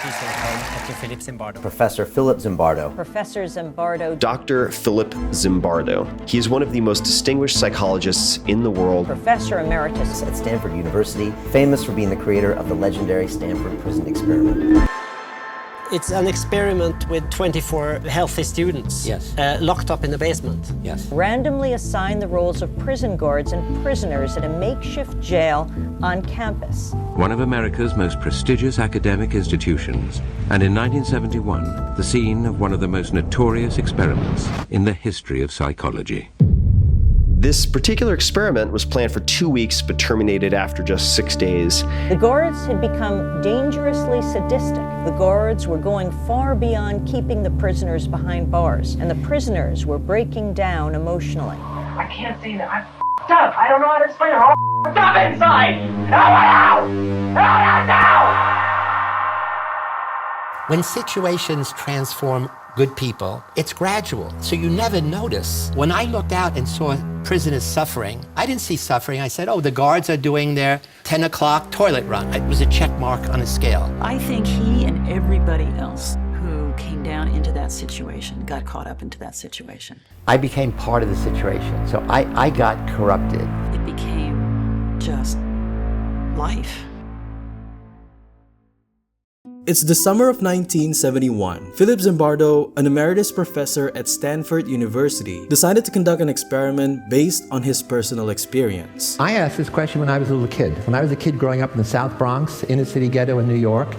Dr. Philip Zimbardo. Professor Philip Zimbardo. Professor Zimbardo. Dr. Philip Zimbardo. He is one of the most distinguished psychologists in the world. Professor Emeritus At Stanford University, famous for being the creator of the legendary Stanford Prison Experiment. It's an experiment with 24 healthy students. Yes. Locked up in the basement. Yes. randomly assigned the roles of prison guards and prisoners at a makeshift jail on campus. One of America's most prestigious academic institutions, and in 1971, the scene of one of the most notorious experiments in the history of psychology. This particular experiment was planned for 2 weeks but terminated after just 6 days. The guards had become dangerously sadistic. The guards were going far beyond keeping the prisoners behind bars, and the prisoners were breaking down emotionally. I can't say that. I'm f***ed up. I don't know how to explain it. I'm f***ed up inside. Help me out! Help me out now! When situations transform good people, it's gradual, so you never notice. When I looked out and saw prisoners suffering, I didn't see suffering. I said, oh, the guards are doing their 10 o'clock toilet run. It was a check mark on a scale. I think he and everybody else who came down into that situation got caught up into that situation. I became part of the situation, so I got corrupted. It became just life. It's the summer of 1971. Philip Zimbardo, an emeritus professor at Stanford University, decided to conduct an experiment based on his personal experience. I asked this question when I was a little kid. When I was a kid growing up in the South Bronx, inner city ghetto in New York,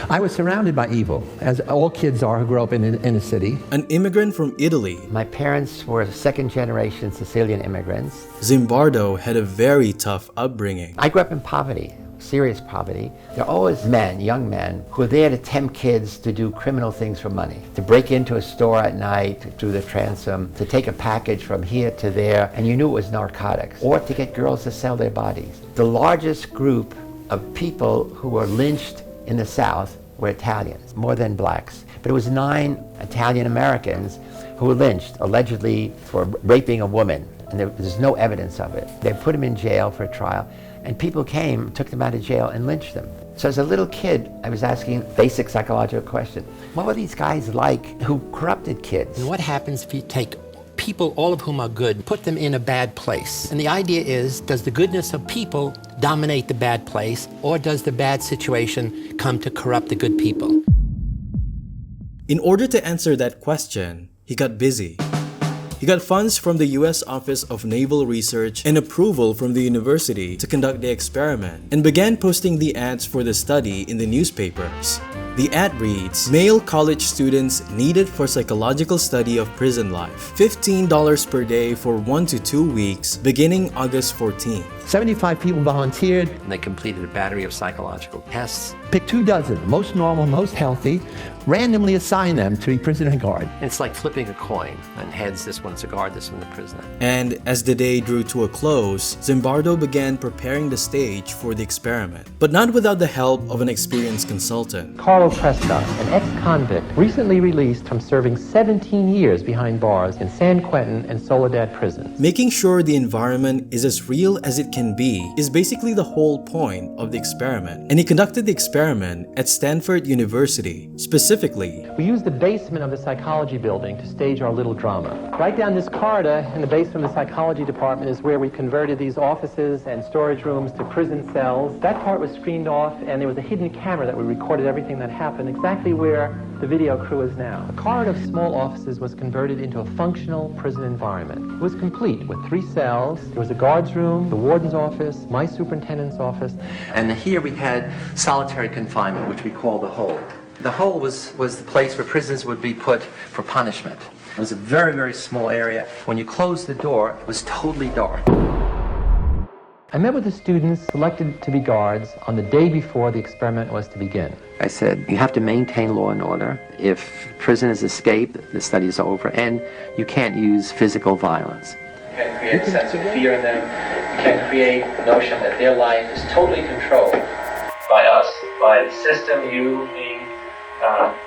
I was surrounded by evil, as all kids are who grow up in a city. An immigrant from Italy, My parents were second-generation Sicilian immigrants. Zimbardo had a very tough upbringing. I grew up in poverty. Serious poverty. There are always men, young men, who are there to tempt kids to do criminal things for money. To break into a store at night, to do the transom, to take a package from here to there, and you knew it was narcotics. Or to get girls to sell their bodies. The largest group of people who were lynched in the South were Italians, more than blacks. But it was 9 Italian Americans who were lynched, allegedly for raping a woman. And there's no evidence of it. They put them in jail for a trial. And people came, took them out of jail, and lynched them. So as a little kid, I was asking a basic psychological question. What were these guys like who corrupted kids? And what happens if you take people, all of whom are good, put them in a bad place? And the idea is, does the goodness of people dominate the bad place, or does the bad situation come to corrupt the good people? In order to answer that question, he got busy. He got funds from the U.S. Office of Naval Research and approval from the university to conduct the experiment, and began posting the ads for the study in the newspapers. The ad reads, male college students needed for psychological study of prison life, $15 per day for 1 to 2 weeks, beginning August 14th. 75 people volunteered. And they completed a battery of psychological tests. Pick 2 dozen, most normal, most healthy, randomly assign them to a prisoner guard. And it's like flipping a coin. On heads, this one's a guard, this one's a prisoner. And as the day drew to a close, Zimbardo began preparing the stage for the experiment, but not without the help of an experienced consultant. Carlo Prescott, an ex-convict, recently released from serving 17 years behind bars in San Quentin and Soledad prisons. Making sure the environment is as real as it can be is basically the whole point of the experiment, and he conducted the experiment at Stanford University. Specifically, we used the basement of the psychology building to stage our little drama. Right down this corridor in the basement of the psychology department is where we converted these offices and storage rooms to prison cells. That part was screened off, and there was a hidden camera that we recorded everything that happened exactly where the video crew is now. A corridor of small offices was converted into a functional prison environment. It was complete with 3 cells. There was a guard's room, the warden's office, my superintendent's office. And here we had solitary confinement, which we call the hole. The hole was the place where prisoners would be put for punishment. It was a very, very small area. When you closed the door, it was totally dark. I met with the students selected to be guards on the day before the experiment was to begin. I said, you have to maintain law and order. If prisoners escape, the study is over, and you can't use physical violence. You can create a sense of fear in them. You can create the notion that their life is totally controlled by us, by the system, you, me,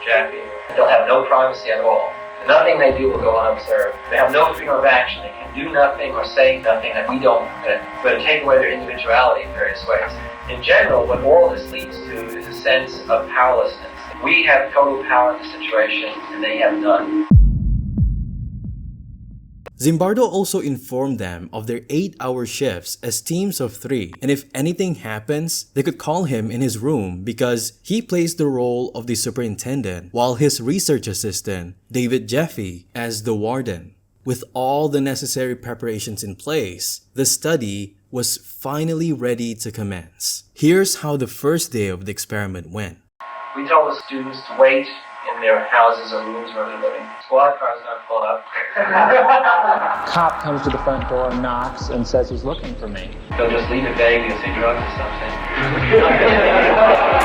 Jackie. They'll have no privacy at all. Nothing they do will go unobserved. They have no freedom of action. They can do nothing or say nothing that we don't. It's going to take away their individuality in various ways. In general, what all this leads to is a sense of powerlessness. We have total power in the situation, and they have none. Zimbardo also informed them of their 8-hour shifts as teams of 3, and if anything happens, they could call him in his room because he plays the role of the superintendent, while his research assistant, David Jeffy, as the warden. With all the necessary preparations in place, the study was finally ready to commence. Here's how the first day of the experiment went. We told the students to wait in their houses or rooms where they're living. Squad cars not pulled up. Cop comes to the front door, knocks, and says he's looking for me. They'll just leave it vague and say drugs or something.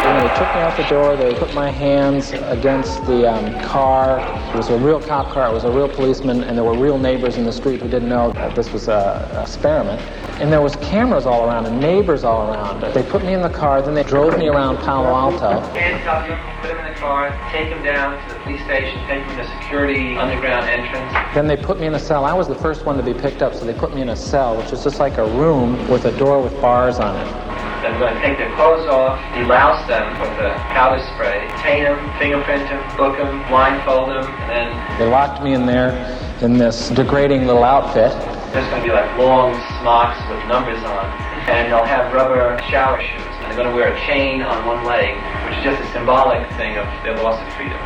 When they took me out the door, they put my hands against the car. It was a real cop car, it was a real policeman, and there were real neighbors in the street who didn't know that this was an experiment. And there was cameras all around and neighbors all around. They put me in the car, then they drove me around Palo Alto. Handcuff him, put him in the car, take him down to the police station, take him to security underground entrance. Then they put me in a cell. I was the first one to be picked up, so they put me in a cell, which is just like a room with a door with bars on it. Then we're going to take their clothes off, delouse them with a powder spray, detain them, fingerprint them, book them, blindfold them, and then They locked me in there in this degrading little outfit. there's going to be like long smocks with numbers on, and they'll have rubber shower shoes, and they're going to wear a chain on one leg, which is just a symbolic thing of their loss of freedom.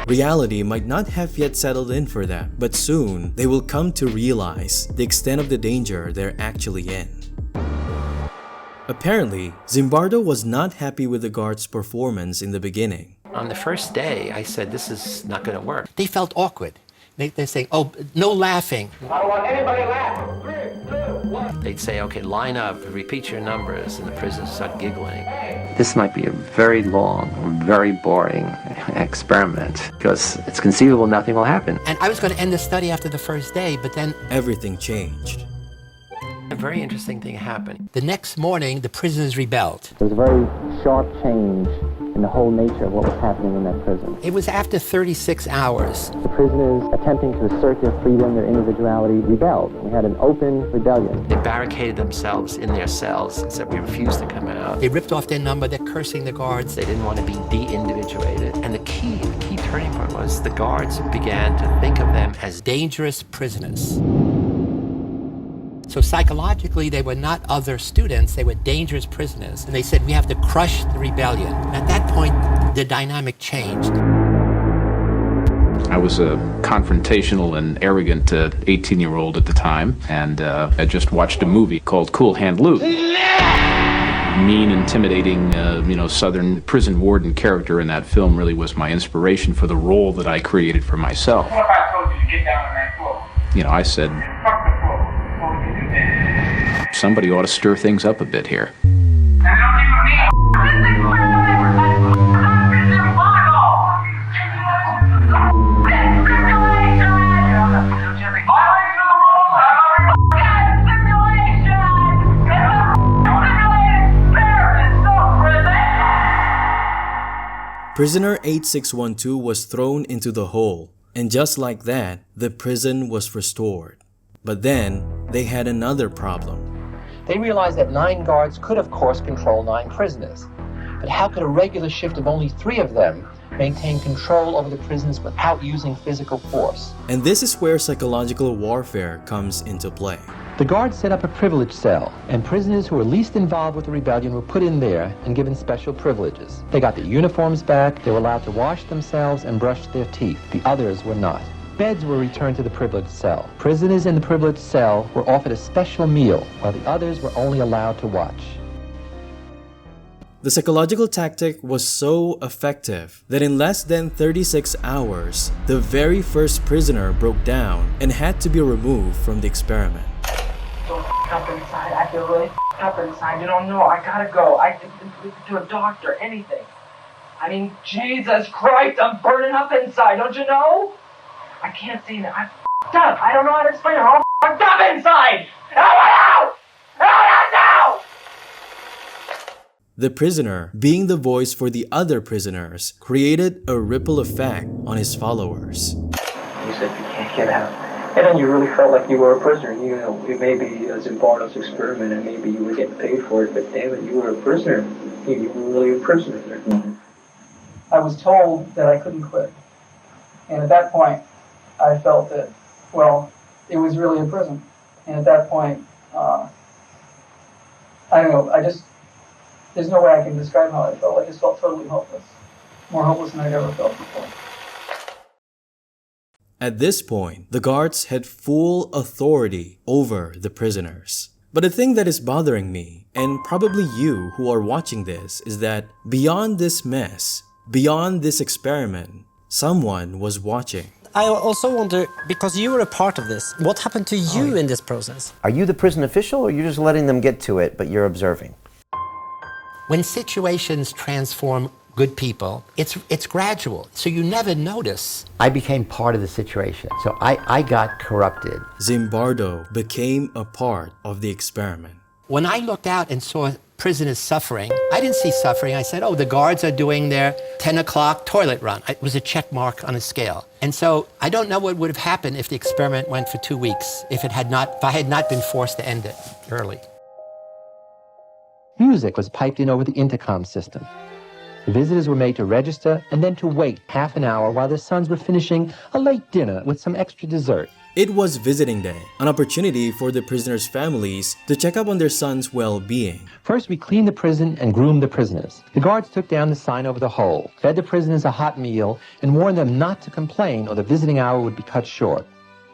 Reality might not have yet settled in for them, but soon they will come to realize the extent of the danger they're actually in. Apparently, Zimbardo was not happy with the guards' performance in the beginning. On the first day, I said, this is not going to work. They felt awkward. They're saying, oh, no laughing. I don't want anybody laughing. 3, 2, 1. They'd say, okay, line up, repeat your numbers, and the prisoners start giggling. This might be a very long, very boring experiment because it's conceivable nothing will happen. And I was going to end the study after the first day, but then everything changed. A very interesting thing happened. The next morning, the prisoners rebelled. There was a very sharp change in the whole nature of what was happening in that prison. It was after 36 hours. The prisoners, attempting to assert their freedom, their individuality, rebelled. We had an open rebellion. They barricaded themselves in their cells and said, we refuse to come out. They ripped off their number, they're cursing the guards. They didn't want to be de-individuated. And the key turning point was the guards began to think of them as dangerous prisoners. So psychologically, they were not other students, they were dangerous prisoners. And they said, we have to crush the rebellion. And at that point, the dynamic changed. I was a confrontational and arrogant 18-year-old at the time, and I just watched a movie called Cool Hand Luke. Mean, intimidating, Southern prison warden character in that film really was my inspiration for the role that I created for myself. What if I told you to get down on that floor? I said, Fuck the floor. What would you do then? somebody ought to stir things up a bit here. Prisoner 8612 was thrown into the hole, and just like that, the prison was restored. But then, they had another problem. They realized that 9 guards could, of course, control 9 prisoners. But how could a regular shift of only 3 of them maintain control over the prisons without using physical force? And this is where psychological warfare comes into play. The guards set up a privilege cell, and prisoners who were least involved with the rebellion were put in there and given special privileges. They got their uniforms back, they were allowed to wash themselves and brush their teeth. The others were not. Beds were returned to the privileged cell. Prisoners in the privileged cell were offered a special meal, while the others were only allowed to watch. The psychological tactic was so effective that in less than 36 hours, the very first prisoner broke down and had to be removed from the experiment. So up inside, I feel really up inside. You don't know, I gotta go. I to a doctor, anything. I mean, Jesus Christ, I'm burning up inside, don't you know? I can't say that. I'm up. I don't know how to explain it. I'm up inside. Out! Out now! The prisoner, being the voice for the other prisoners, created a ripple effect on his followers. You said you can't get out. And then you really felt like you were a prisoner. You know, it may be Zimbardo's experiment and maybe you were getting paid for it, but damn it, you were a prisoner. You were really a prisoner there. I I was told that I couldn't quit. And at that point, I felt that, well, it was really a prison. And at that point, I don't know, there's no way I can describe how I felt. I just felt totally hopeless. More hopeless than I'd ever felt before. At this point, the guards had full authority over the prisoners. But the thing that is bothering me, and probably you who are watching this, is that beyond this mess, beyond this experiment, someone was watching. I also wonder, because you were a part of this, what happened to you in this process? Are you the prison official, or you're just letting them get to it, but you're observing? When situations transform good people, it's gradual, so you never notice. I became part of the situation, so I got corrupted. Zimbardo became a part of the experiment. When I looked out and saw prisoners suffering, I didn't see suffering. I said, oh, the guards are doing their 10 o'clock toilet run. It was a check mark on a scale. And so I don't know what would have happened if the experiment went for 2 weeks, if I had not been forced to end it early. Music was piped in over the intercom system. The visitors were made to register and then to wait half an hour while their sons were finishing a late dinner with some extra dessert. It was visiting day, an opportunity for the prisoners' families to check up on their sons' well-being. First, we cleaned the prison and groomed the prisoners. The guards took down the sign over the hole, fed the prisoners a hot meal, and warned them not to complain or the visiting hour would be cut short.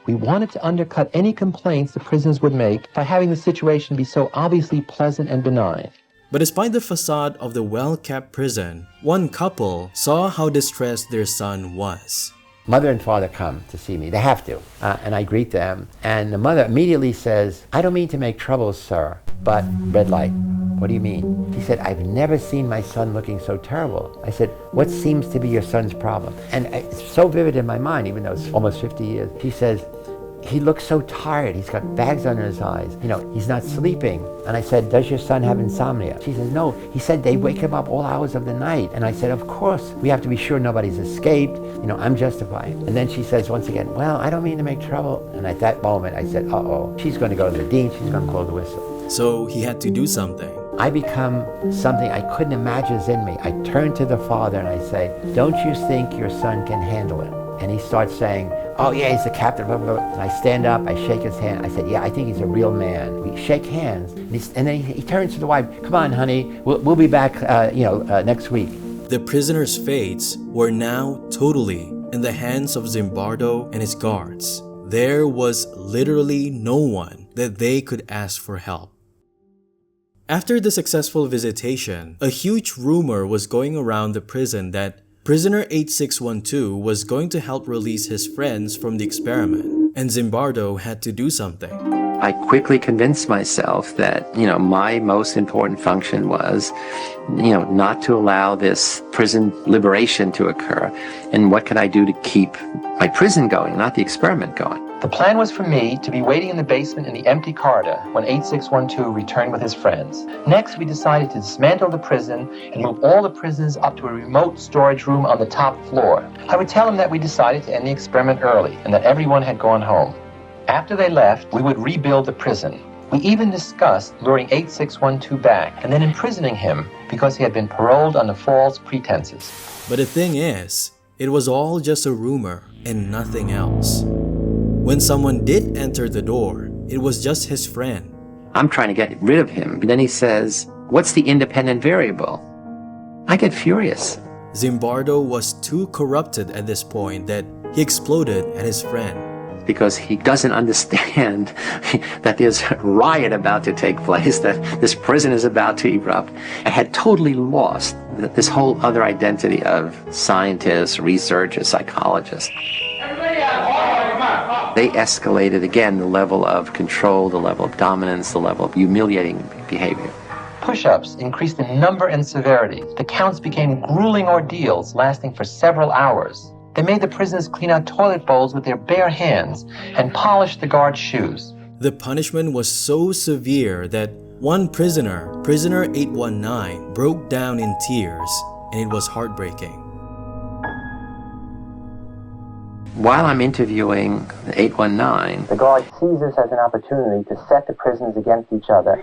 We wanted to undercut any complaints the prisoners would make by having the situation be so obviously pleasant and benign. But despite the facade of the well-kept prison, one couple saw how distressed their son was. Mother and father come to see me. They have to. And I greet them. And the mother immediately says, I don't mean to make trouble, sir, but red light. What do you mean? She said, I've never seen my son looking so terrible. I said, what seems to be your son's problem? And it's so vivid in my mind, even though it's almost 50 years. She says, he looks so tired. He's got bags under his eyes. You know, he's not sleeping. And I said, does your son have insomnia? She says, no. He said they wake him up all hours of the night. And I said, of course, we have to be sure nobody's escaped. You know, I'm justifying. And then she says once again, well, I don't mean to make trouble. And at that moment, I said, uh-oh, she's going to go to the dean. She's going to blow the whistle. So he had to do something. I become something I couldn't imagine is in me. I turn to the father and I say, don't you think your son can handle it? And he starts saying, oh yeah, he's the captain, blah, blah, blah. And I stand up, I shake his hand. I said, yeah, I think he's a real man. We shake hands. And then he turns to the wife, come on, honey, we'll be back next week. The prisoners' fates were now totally in the hands of Zimbardo and his guards. There was literally no one that they could ask for help. After the successful visitation, a huge rumor was going around the prison that Prisoner 8612 was going to help release his friends from the experiment, and Zimbardo had to do something. I quickly convinced myself that, my most important function was, not to allow this prison liberation to occur. And what could I do to keep my prison going, not the experiment going? The plan was for me to be waiting in the basement in the empty corridor when 8612 returned with his friends. Next, we decided to dismantle the prison and move all the prisoners up to a remote storage room on the top floor. I would tell them that we decided to end the experiment early and that everyone had gone home. After they left, we would rebuild the prison. We even discussed luring 8612 back and then imprisoning him because he had been paroled under false pretenses. But the thing is, it was all just a rumor and nothing else. When someone did enter the door, it was just his friend. I'm trying to get rid of him. But then he says, what's the independent variable? I get furious. Zimbardo was too corrupted at this point that he exploded at his friend. Because he doesn't understand that there's a riot about to take place, that this prison is about to erupt. I had totally lost this whole other identity of scientist, researcher, psychologist. They escalated again the level of control, the level of dominance, the level of humiliating behavior. Push-ups increased in number and severity. The counts became grueling ordeals lasting for several hours. They made the prisoners clean out toilet bowls with their bare hands and polish the guards' shoes. The punishment was so severe that one prisoner, prisoner 819, broke down in tears, and it was heartbreaking. While I'm interviewing 819, the guard sees this as an opportunity to set the prisoners against each other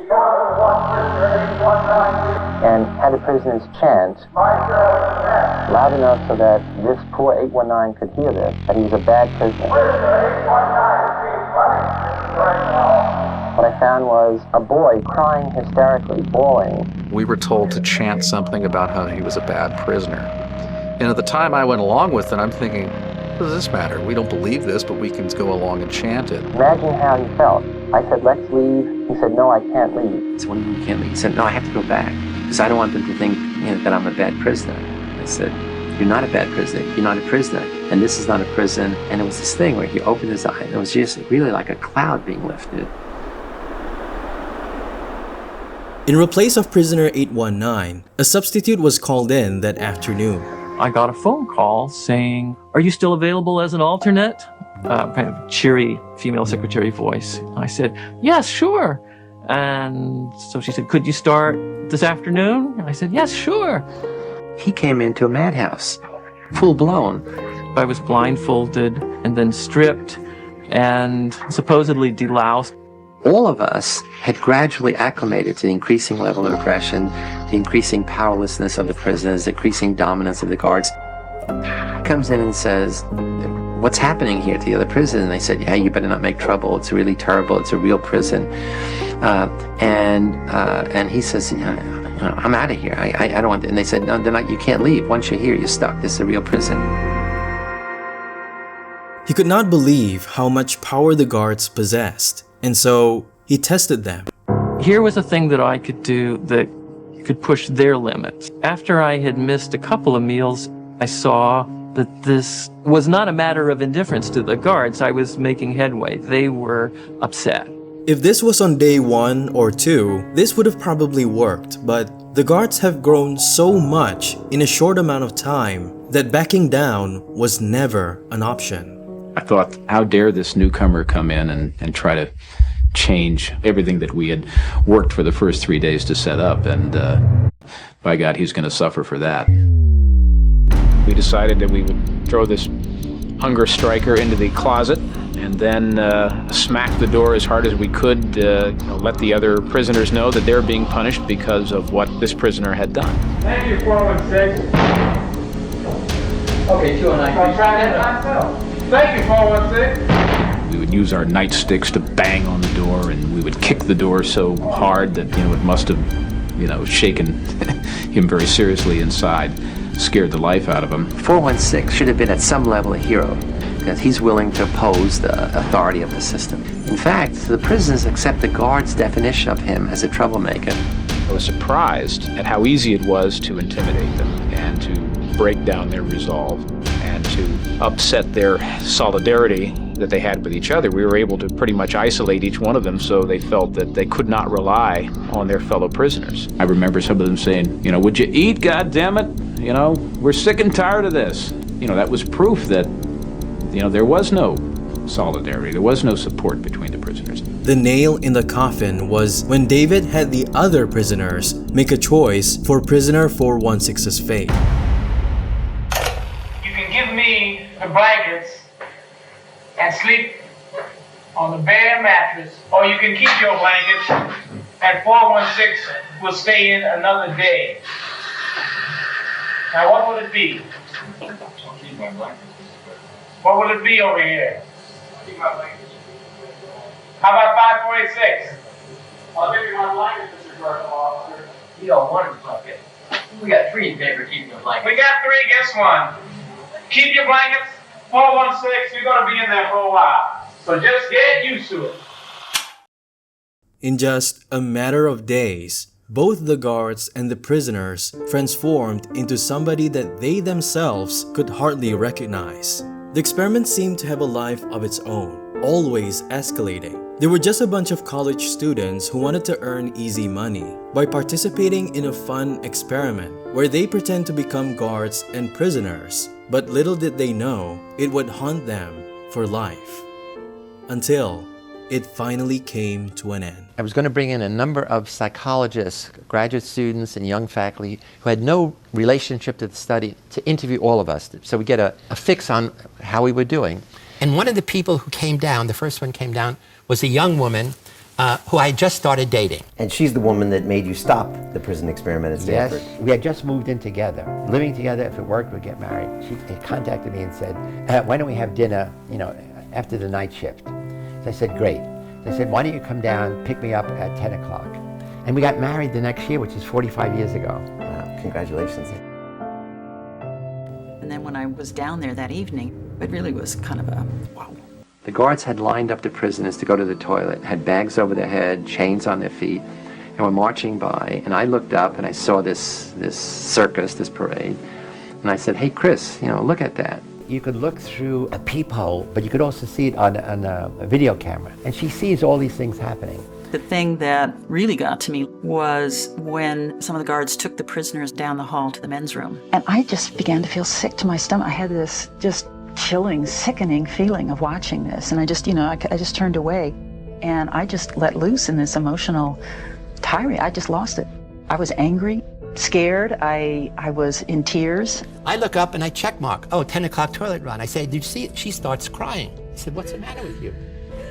and have the prisoners chant, loud enough so that this poor 819 could hear this, that he was a bad prisoner. What I found was a boy crying hysterically, bawling. We were told to chant something about how he was a bad prisoner. And at the time I went along with it, I'm thinking, what does this matter? We don't believe this, but we can go along and chant it. Imagine how he felt. I said, let's leave. He said, no, I can't leave. I said, what do you mean you can't leave? He said, no, I have to go back because I don't want them to think that I'm a bad prisoner. I said, you're not a bad prisoner. You're not a prisoner. And this is not a prison. And it was this thing where he opened his eye and it was just really like a cloud being lifted. In replace of prisoner 819, a substitute was called in that afternoon. I got a phone call saying, are you still available as an alternate? Kind of cheery female secretary voice. I said, yes, sure. And so she said, could you start this afternoon? I said, yes, sure. He came into a madhouse, full blown. I was blindfolded and then stripped and supposedly deloused. All of us had gradually acclimated to the increasing level of aggression, the increasing powerlessness of the prisoners, the increasing dominance of the guards. He comes in and says, what's happening here to the other prisoners? And they said, yeah, you better not make trouble. It's really terrible. It's a real prison. And he says, I'm out of here. I don't want to. And they said, no, they're not, you can't leave. Once you're here, you're stuck. This is a real prison. He could not believe how much power the guards possessed, and so he tested them. Here was a thing that I could do that could push their limits. After I had missed a couple of meals, I saw that this was not a matter of indifference to the guards. I was making headway. They were upset. If this was on day 1 or 2, this would have probably worked, but the guards have grown so much in a short amount of time that backing down was never an option. I thought, how dare this newcomer come in and try to change everything that we had worked for the first 3 days to set up, and by God, he's going to suffer for that. We decided that we would throw this hunger striker into the closet and then smack the door as hard as we could, let the other prisoners know that they're being punished because of what this prisoner had done. Thank you, 416. Okay, 209. I'll try that myself. Thank you, 416. We would use our nightsticks to bang on the door, and we would kick the door so hard that, it must have, shaken him very seriously inside, scared the life out of him. 416 should have been at some level a hero, because he's willing to oppose the authority of the system. In fact, the prisoners accept the guards' definition of him as a troublemaker. I was surprised at how easy it was to intimidate them and to break down their resolve and to upset their solidarity that they had with each other. We were able to pretty much isolate each one of them so they felt that they could not rely on their fellow prisoners. I remember some of them saying, would you eat, goddammit? We're sick and tired of this. That was proof that, there was no solidarity, there was no support between the prisoners. The nail in the coffin was when David had the other prisoners make a choice for prisoner 416's fate. You can give me the blankets and sleep on the bed and mattress, or you can keep your blankets and 416 will stay in another day. Now what will it be? I'll keep my blankets. What will it be over here? I'll keep my blankets. How about 5486? I'll give you my blankets, Mr. Correctional Officer. You don't want to fuck it. We got 3 in favor of keeping your blankets. We got 3, guess one. Keep your blankets. 416, you're going to be in there for a while. So just get used to it. In just a matter of days, both the guards and the prisoners transformed into somebody that they themselves could hardly recognize. The experiment seemed to have a life of its own, always escalating. They were just a bunch of college students who wanted to earn easy money by participating in a fun experiment where they pretend to become guards and prisoners. But little did they know, it would haunt them for life. Until it finally came to an end. I was going to bring in a number of psychologists, graduate students, and young faculty who had no relationship to the study to interview all of us, so we get a fix on how we were doing. And one of the people who came down, the first one came down, was a young woman who I had just started dating. And she's the woman that made you stop the prison experiment at Stanford. Yes, we had just moved in together, living together. If it worked, we'd get married. She contacted me and said, why don't we have dinner, after the night shift? So I said, great. They said, why don't you come down, pick me up at 10 o'clock? And we got married the next year, which is 45 years ago. Wow, congratulations. And then when I was down there that evening, it really was kind of a wow. The guards had lined up the prisoners to go to the toilet, had bags over their head, chains on their feet, and were marching by. And I looked up and I saw this circus, this parade. And I said, hey, Chris, look at that. You could look through a peephole, but you could also see it on a video camera. And she sees all these things happening. The thing that really got to me was when some of the guards took the prisoners down the hall to the men's room. And I just began to feel sick to my stomach. I had this just chilling, sickening feeling of watching this. And I just, I just turned away. And I just let loose in this emotional tirade. I just lost it. I was angry, scared. I was in tears. I look up and I check mark. Oh, 10 o'clock toilet run. I say, did you see it? She starts crying. I said, what's the matter with you?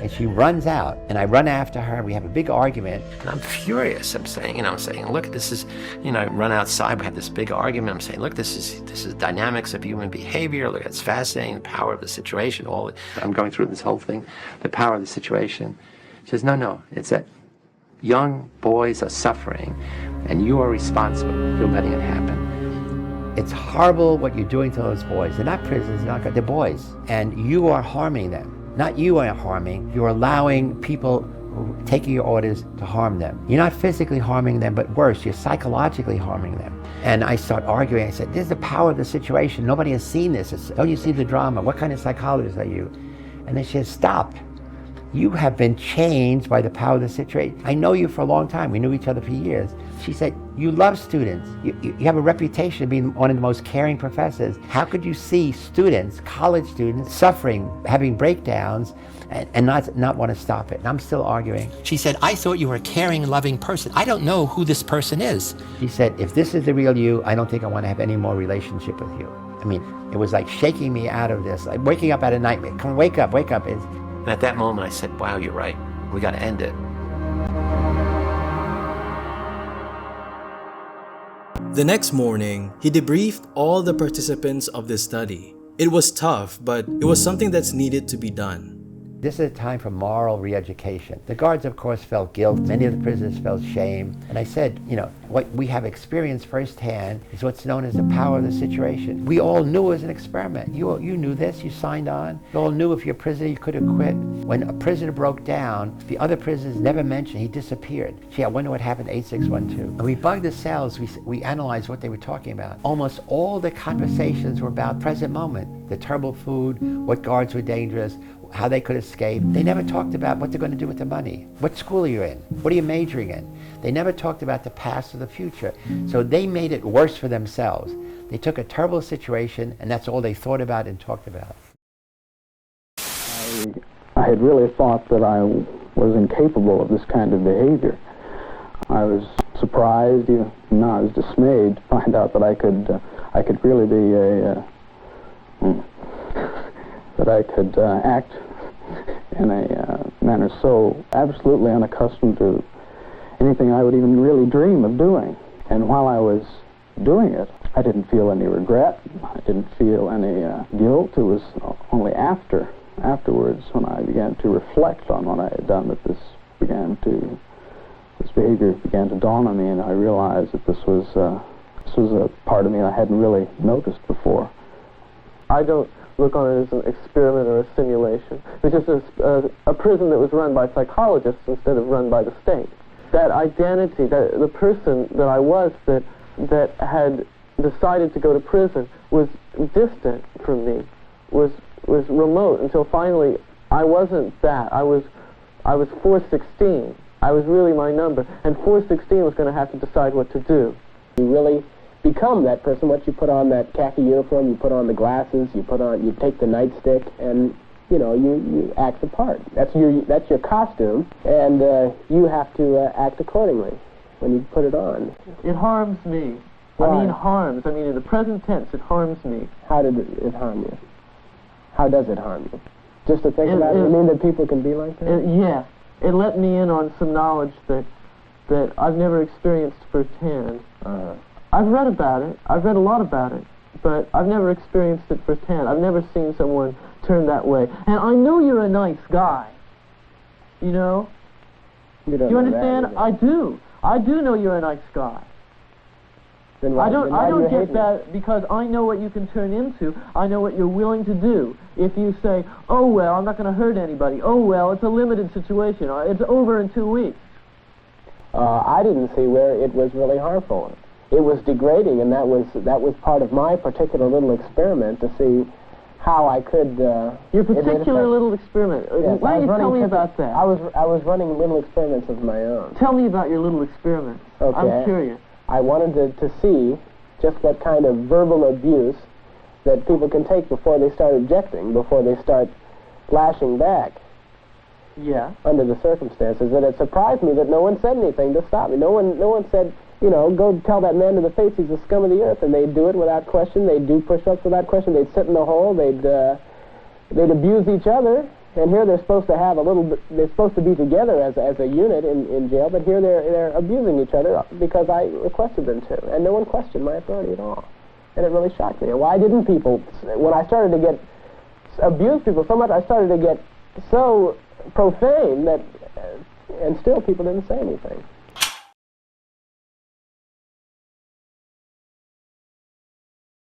And she runs out, and I run after her. We have a big argument. And I'm furious. I'm saying, look, this is, I run outside. We have this big argument. I'm saying, look, this is dynamics of human behavior. Look, it's fascinating. The power of the situation. I'm going through this whole thing. The power of the situation. She says, no. It's that young boys are suffering, and you are responsible for letting it happen. It's horrible what you're doing to those boys. They're not prisoners. They're boys, and you are harming them. Not you are harming, you're allowing people taking your orders to harm them. You're not physically harming them, but worse, you're psychologically harming them. And I start arguing. I said, this is the power of the situation. Nobody has seen this. Don't you see the drama? What kind of psychologist are you? And then she says, stop. You have been changed by the power of the situation. I know you for a long time. We knew each other for years. She said, you love students. You have a reputation of being one of the most caring professors. How could you see students, college students, suffering, having breakdowns, and not want to stop it? And I'm still arguing. She said, I thought you were a caring, loving person. I don't know who this person is. She said, if this is the real you, I don't think I want to have any more relationship with you. I mean, it was like shaking me out of this, like waking up out of a nightmare. Come on, wake up. And at that moment, I said, wow, you're right. We got to end it. The next morning, he debriefed all the participants of the study. It was tough, but it was something that's needed to be done. This is a time for moral re-education. The guards, of course, felt guilt. Many of the prisoners felt shame. And I said, what we have experienced firsthand is what's known as the power of the situation. We all knew it was an experiment. You knew this, you signed on. You all knew if you're a prisoner, you could have quit. When a prisoner broke down, the other prisoners never mentioned he disappeared. Gee, I wonder what happened to 8612. And we bugged the cells, we analyzed what they were talking about. Almost all the conversations were about present moment. The terrible food, what guards were dangerous, how they could escape. They never talked about what they're going to do with the money. What school are you in? What are you majoring in? They never talked about the past or the future. So they made it worse for themselves. They took a terrible situation, and that's all they thought about and talked about. I had really thought that I was incapable of this kind of behavior. I was surprised, I was dismayed to find out that I could really be that I could act in a manner so absolutely unaccustomed to anything I would even really dream of doing. And while I was doing it, I didn't feel any regret. I didn't feel any guilt. It was only afterwards when I began to reflect on what I had done that this behavior began to dawn on me, and I realized that this was a part of me I hadn't really noticed before. I don't look on it as an experiment or a simulation. It was just a prison that was run by psychologists instead of run by the state. That identity, the person that I was that had decided to go to prison was distant from me, was remote, until finally I wasn't that. I was 416. I was really my number, and 416 was going to have to decide what to do. You really become that person once you put on that khaki uniform, you put on the glasses, you take the nightstick, and you act the part. That's your costume, and you have to act accordingly when you put it on. It harms me. Why? I mean harms. I mean in the present tense, it harms me. How did it harm you? How does it harm you? Just to think about it? You mean that people can be like that? Yeah. it let me in on some knowledge that I've never experienced firsthand. I've read about it. I've read a lot about it, but I've never experienced it firsthand. I've never seen someone turn that way. And I know you're a nice guy. You know? You don't You know understand? that, I do. I do know you're a nice guy. Then why, I then why do you don't hate get me? that because I know what you can turn into. I know what you're willing to do. If you say, oh, well, I'm not going to hurt anybody. Oh, well, it's a limited situation. Or, it's over in 2 weeks. I didn't see where it was really harmful. It was degrading, and that was part of my particular little experiment to see how I could... Your particular little experiment. Yes, Why don't you tell me about that? I was running little experiments of my own. Tell me about your little experiment. Okay. I'm curious. I wanted to see just what kind of verbal abuse that people can take before they start objecting, before they start lashing back. Yeah. Under the circumstances, and it surprised me that no one said anything to stop me. No one said, you know, go tell that man to the face he's the scum of the earth, and they'd do it without question. They'd do push-ups without question. They'd sit in the hole. They'd abuse each other. And here they're supposed to have a little bit. They're supposed to be together as a unit in jail, but here they're abusing each other because I requested them to, and no one questioned my authority at all. And it really shocked me. Why didn't people? When I started to abuse people so much, I started to get so profane that, and still people didn't say anything.